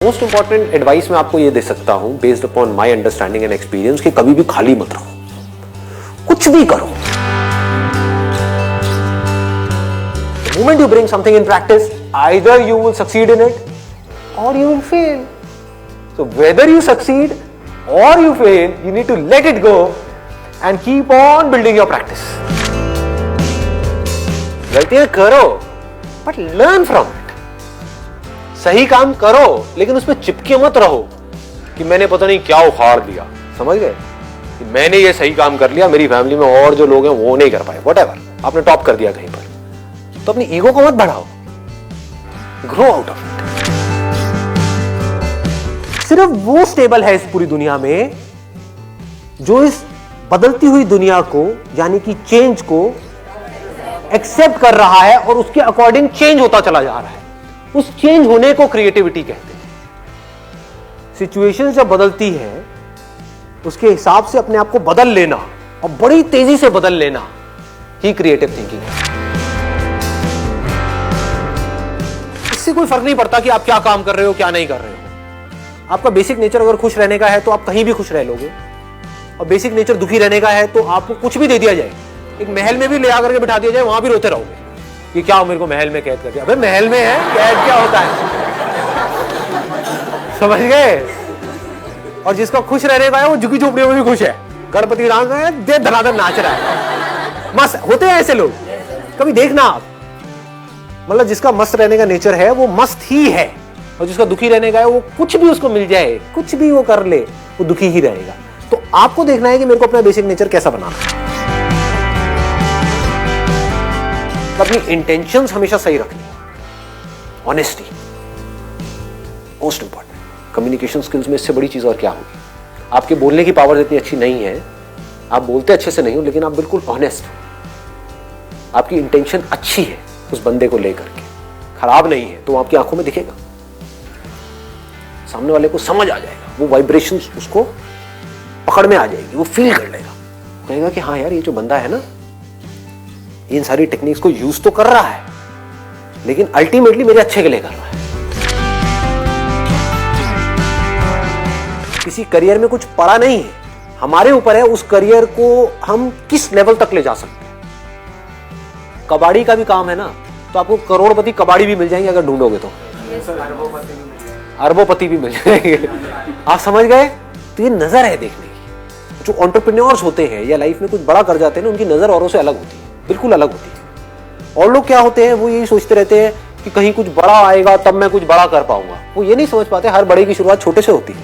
Most important advice मैं आपको ये दे सकता हूं based upon my understanding and experience कि कभी भी खाली मत रहो, कुछ भी करो। The moment you bring something in practice, either you will succeed in it or you will fail. So whether you succeed or you fail, you need to let it go and keep on building your practice. गलतियां करो, but learn from it. सही काम करो लेकिन उसमें चिपके मत रहो कि मैंने पता नहीं क्या उखाड़ दिया, समझ गए कि मैंने ये सही काम कर लिया, मेरी फैमिली में और जो लोग हैं वो नहीं कर पाए, व्हाटएवर, आपने टॉप कर दिया कहीं पर, तो अपनी ईगो को मत बढ़ाओ, ग्रो आउट ऑफ इट। सिर्फ वो स्टेबल है इस पूरी दुनिया में जो इस बदलती हुई दुनिया को यानी कि चेंज को एक्सेप्ट कर रहा है और उसके अकॉर्डिंग चेंज होता चला जा रहा है। उस चेंज होने को क्रिएटिविटी कहते हैं। सिचुएशन जब बदलती है उसके हिसाब से अपने आप को बदल लेना और बड़ी तेजी से बदल लेना ही क्रिएटिव थिंकिंग है। इससे कोई फर्क नहीं पड़ता कि आप क्या काम कर रहे हो क्या नहीं कर रहे हो। आपका बेसिक नेचर अगर खुश रहने का है तो आप कहीं भी खुश रह लोगे, और बेसिक नेचर दुखी रहने का है तो आपको कुछ भी दे दिया जाए, एक महल में भी ले आकर के बिठा दिया जाए, वहां भी रोते रहोगे कि क्या मेरे को महल में कैद कर दिया। अबे महल में है, कैद क्या होता है, समझ गए। और जिसका खुश रहने का है वो झुकी झोपड़ियों में भी खुश है, गणपति डांस में दे धनाधन नाच रहा है, मस्त होते हैं ऐसे लोग, कभी देखना आप। मतलब जिसका मस्त रहने का नेचर है वो मस्त ही है, और जिसका दुखी रहने का है वो कुछ भी उसको मिल जाए, कुछ भी वो कर ले, वो दुखी ही रहेगा। तो आपको देखना है कि मेरे को अपना बेसिक नेचर कैसा बनाना है। अपनी इंटेंशंस हमेशा सही रखनी, honesty most important. Communication skills में इससे बड़ी चीज और क्या होगी। आपके बोलने की पावर इतनी अच्छी नहीं है, आप बोलते अच्छे से नहीं हो, लेकिन आप बिल्कुल ऑनेस्ट हो, आपकी इंटेंशन अच्छी है उस बंदे को लेकर के, खराब नहीं है, तो आपकी आंखों में दिखेगा, सामने वाले को समझ आ जाएगा, वो वाइब्रेशंस उसको पकड़ में आ जाएगी, वो फील कर लेगा, कहेगा कि हाँ यार ये जो बंदा है ना इन सारी टेक्निक्स को यूज तो कर रहा है लेकिन अल्टीमेटली मेरे अच्छे के लिए कर रहा है। किसी करियर में कुछ पड़ा नहीं है, हमारे ऊपर है उस करियर को हम किस लेवल तक ले जा सकते हैं। कबाड़ी का भी काम है ना, तो आपको करोड़पति कबाड़ी भी मिल जाएंगे अगर ढूंढोगे तो, अरबोपति भी मिल जाएंगे। आप समझ गए। तो ये नजर है देखने की। जो एंटरप्रेन्योर्स होते हैं या लाइफ में कुछ बड़ा कर जाते हैं ना, उनकी नजर औरों से अलग होती है, बिल्कुल अलग होती है। और लोग क्या होते हैं, वो यही सोचते रहते हैं कि कहीं कुछ बड़ा आएगा तब मैं कुछ बड़ा कर पाऊंगा। वो ये नहीं समझ पाते हर बड़े की शुरुआत छोटे से होती है।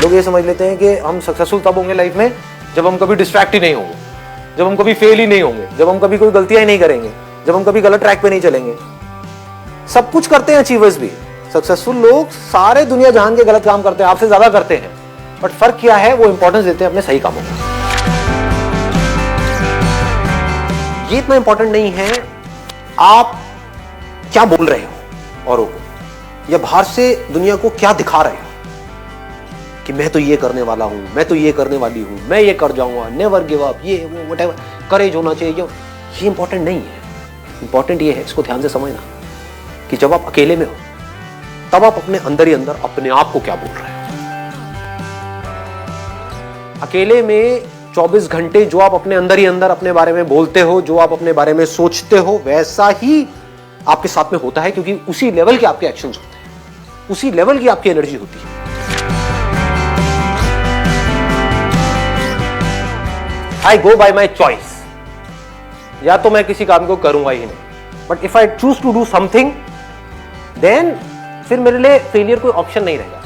लोग ये समझ लेते हैं कि हम सक्सेसफुल तब होंगे लाइफ में जब हम कभी डिस्ट्रैक्ट ही नहीं होंगे, जब हम कभी फेल ही नहीं होंगे, जब हम कभी कोई गलतियां ही नहीं करेंगे, जब हम कभी गलत ट्रैक पे नहीं चलेंगे। सब कुछ करते हैं अचीवर्स भी, सक्सेसफुल लोग सारे दुनिया जहान के गलत काम करते हैं, आपसे ज्यादा करते हैं, बट फर्क क्या है, वो इंपॉर्टेंस देते हैं अपने सही कामों को। ये इतना इंपॉर्टेंट नहीं है आप क्या बोल रहे हो औरों को, या बाहर से दुनिया को क्या दिखा रहे हो कि मैं तो ये करने वाला हूं, मैं तो ये करने वाली हूं, मैं ये कर जाऊंगा, नेवर गिव अप, ये वो व्हाटएवर, करेज होना चाहिए। ये इंपॉर्टेंट नहीं है। इंपॉर्टेंट ये है, इसको ध्यान से समझना, कि जब आप अकेले में हो तब आप अपने अंदर ही अंदर अपने आप को क्या बोल रहे हो। अकेले में 24 घंटे जो आप अपने अंदर ही अंदर अपने बारे में बोलते हो, जो आप अपने बारे में सोचते हो, वैसा ही आपके साथ में होता है, क्योंकि उसी लेवल के आपके एक्शंस होते हैं, उसी लेवल की आपकी एनर्जी होती है। आई गो बाय माई चॉइस, या तो मैं किसी काम को करूंगा ही नहीं, but if I choose to do something then फिर मेरे लिए फेलियर कोई ऑप्शन नहीं रहेगा।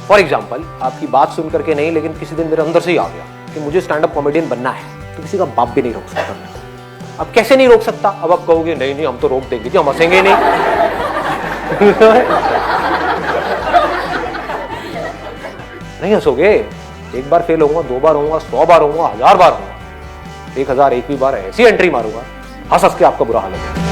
फॉर एग्जाम्पल, आपकी बात सुन करके नहीं, लेकिन किसी दिन मेरे अंदर से ही आ गया कि मुझे स्टैंड अप कॉमेडियन बनना है, तो किसी का बाप भी नहीं रोक सकता। अब कैसे नहीं रोक सकता, अब आप कहोगे नहीं नहीं हम तो रोक देंगे जी, हम हंसेंगे नहीं। नहीं हंसोगे, एक बार फेल होऊंगा, 2 बार होऊंगा, 100 बार होऊंगा, 1000 बार होऊंगा, 1001वीं बार ऐसी एंट्री मारूंगा, हंस हंस के आपका बुरा हाल हो जाएगा।